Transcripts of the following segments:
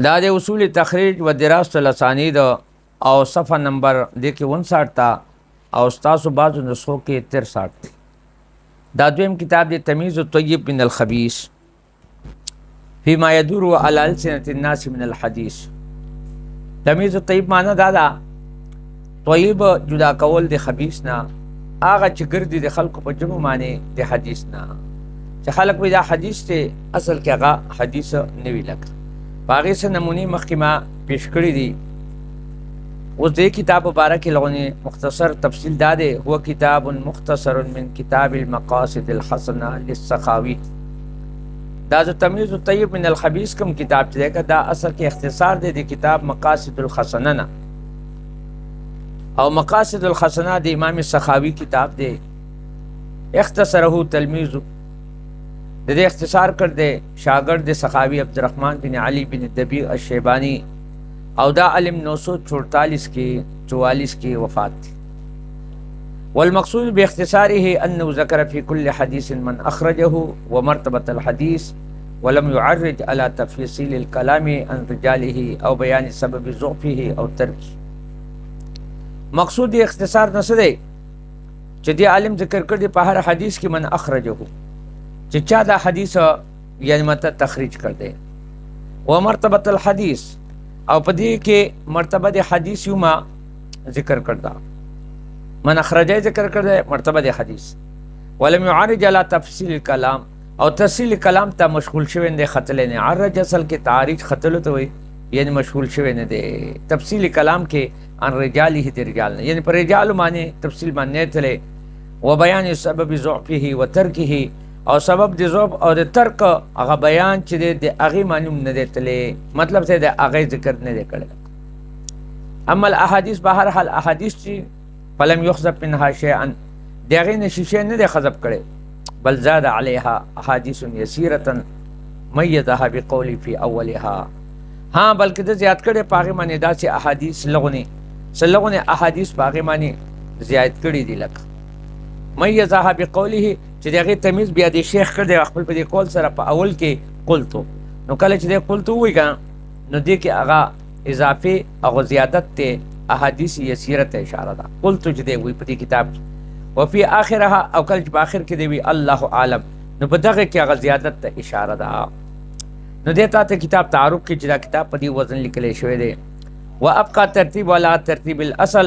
دا د اصول تخریج و دراسة الاسانید او صفحه نمبر د کې 59 تا او تاسو بعضو نسخو کې 63 دی. دا دویم کتاب دی تمیز الطیب من الخبیث فيما يدور على ألسنة الناس من الحديث. تمیز الطیب معنی دا دا طیب جدا کول د خبیث نه، هغه چې ګرځي د خلکو په جمع معنی د حدیث نه، چې خلک وایي دا حدیث دی اصل کې هغه حدیث نه وي. لکه په هغې څه نمونې مخکې ما پیش کړي دي. اوس دې کتاب مبارک لغونې مختصر تفصیل دا دی، هو کتاب مختصر من کتاب المقاصد الحسنه للسخاوي. دا جو تمیز الطیب من الخبیث کوم کتاب چې دی دا اصل کې اختصار دی د کتاب مقاصد الحسنه نه، او مقاصد الحسنه د امام سخاوي کتاب دی. اختصره تلمیذ د دې اختصار کړ دی شاګرد سخاوي عبدالرحمن بن علي بن دبیغ الشیبانی، او دا علم 944 کې وفات دی. والمقصود باختصاره انه ذكر في كل حديث من اخرجه ومرتبة الحديث ولم يعرج على تفصيل الكلام عن رجاله او بيان سبب ضعفه او تركه. مقصود اختصار نسه دی چې دی عالم ذکر کړی په هر حدیث کې من اخرجه، چې چا دا حدیث یعنی مت تخریج کړ دی، و مرتبه الحدیث او په دې کې مرتبه د حدیث یو ما ذکر کړدا، من اخرجه ذکر کړ دی مرتبه د حدیث، ولم يعرج على تفصیل الكلام او تفصیل کلام ته مشغول شوی نه خطل نه. عرج اصل کې تعریج خطل ته وي یعنی مشغول شوی نه دی. تفصیل کلام کې ان رجاله د رجال نه یعنی پر رجال معنی تفصیل معنی ته، و بیان سبب ضعفه و ترکه او سبب د ضعف او د ترک هغه بیان چې د هغه معلوم نه دی تله، مطلب ته د هغه ذکر نه دی کړی. اما الاحاديث بهر حال احادیث چې فلم يحذف منها شيئا دغه نشي نه دی حذف کړي، بل زاد عليها احاديث يسيره ميزها بقول في اولها. ها بلکې د زیات کړي پاغه معنی دا چې احادیث لغونه احادیث پاغه معنی زیات کړي دي. لکه ميزها بقوله چې دغه تمیز بیا د شیخ کړي خپل په دې کول سره په اول کې قلتو، نو کله چې د قلتو وایي نو دې کې هغه اضافه او زیادت ته احادیث یسیره ته اشاره ده. قلتو چې دی وی په دې کتاب وفي اخرها او کله چې په اخر کې دی وی الله اعلم، نو په دغه کې هغه زیادت ته اشاره ده. نو دې ته کتاب تعارف کې چې دا کتاب په دې وزن لیکل شوی دی. وابقى ترتیب ولا ترتیب الاصل،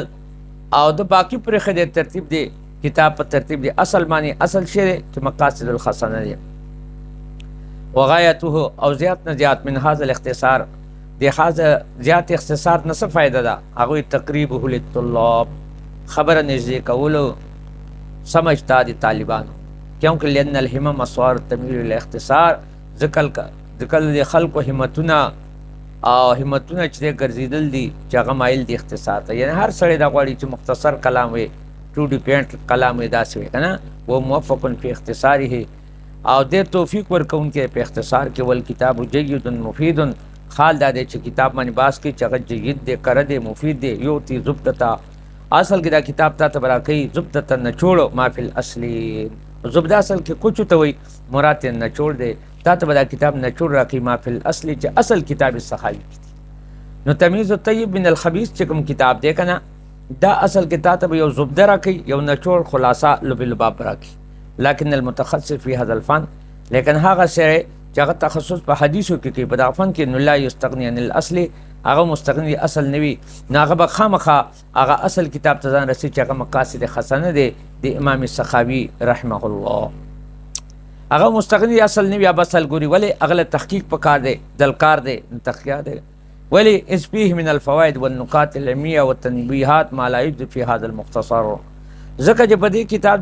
او د باقی پر خدای ترتیب دی کتاب په ترتیب دی اصل معنی اصل شی چې مقاصد الحسنه دی. وغایته او زیات نه زیات من هذا الاختصار دی هذا زیات اختصار نه څه فائدہ ده، هغه تقریبه للطلاب خبر نږدې کولو سمجھتا دی طالبانو، کیونکہ لأن الهمم اسوار تمیل الاختصار ذکر دی خلق و همتونه او همتونه چې ګرځیدل دي چې هغه مایل دی اختصار ته. یعنی هر سړی دا غواړي چې مختصر کلام وي، ټو ډی پینټ کلام وي داسې وي کنه. و موفق فی اختصاره او د توفیق ورکوونکی په اختصار کې. ول کتاب جید مفید، خال دا دی چې کتاب باندې باس کې چې هغه جید دی، کره دی، مفید دی. یوتی زبدتا اصل کې دا کتاب ته برا کوي زبدتا نچوړ ما فی الاصلی. زبده اصل کې کوچو ته وي، مراد نچوړ دی، تا ته دا کتاب نچوړ راکې ما فی الاصلی چې اصل کتاب سخاوي. نو تمیز الطیب من الخبیث چې کوم کتاب دی کنه دا اصل کې تا ته یو زبده راکې یو نچوړ خلاصه لب لباب راکې. لكن المتخصص في هذا الفن، لیکن هغه سره چې هغه تخصص په حدیثو کې په دا فن کې نو لا یستغنی عن الاصل، هغه مستغنی اصل نوي، نو هغه به خامخا هغه اصل کتاب ته ځان رسي چې هغه مقاصد حسنه دی د امام سخاوي رحمه الله. هغه مستغنی اصل نوي اب اصل ګوري ولی اغله تحقیق پکار دی، دلکار دی، تحقیق دی. ولی اس فيه من الفوائد والنقاط العلميه والتنبيهات ما لا يوجد في هذا المختصر. ځکه چې په دې کتاب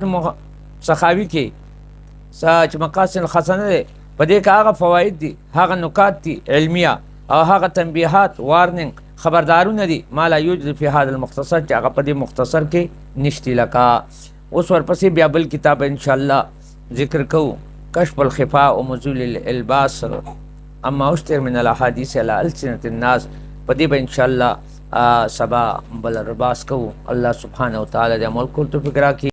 سخاوي کې چې مقاصد الحسنه دی په دې کې هغه فواید دي، هغه نکات دي علمیه او هغه تنبیهات وارننګ خبردارونه دي ما لا یوجد فی هذا المختصر چې هغه په دې مختصر کې نشتی. لکه اوس ورپسې بیا بل کتاب ان شاء الله ذکر کوو، کشف الخفاء ومزول الالباس اما اشتر من الاحاديث على السنه الناس. په دې به ان شاء الله سبا بل رباس کوو. الله سبحانه وتعالی دې عمل کول توفیق راکړي.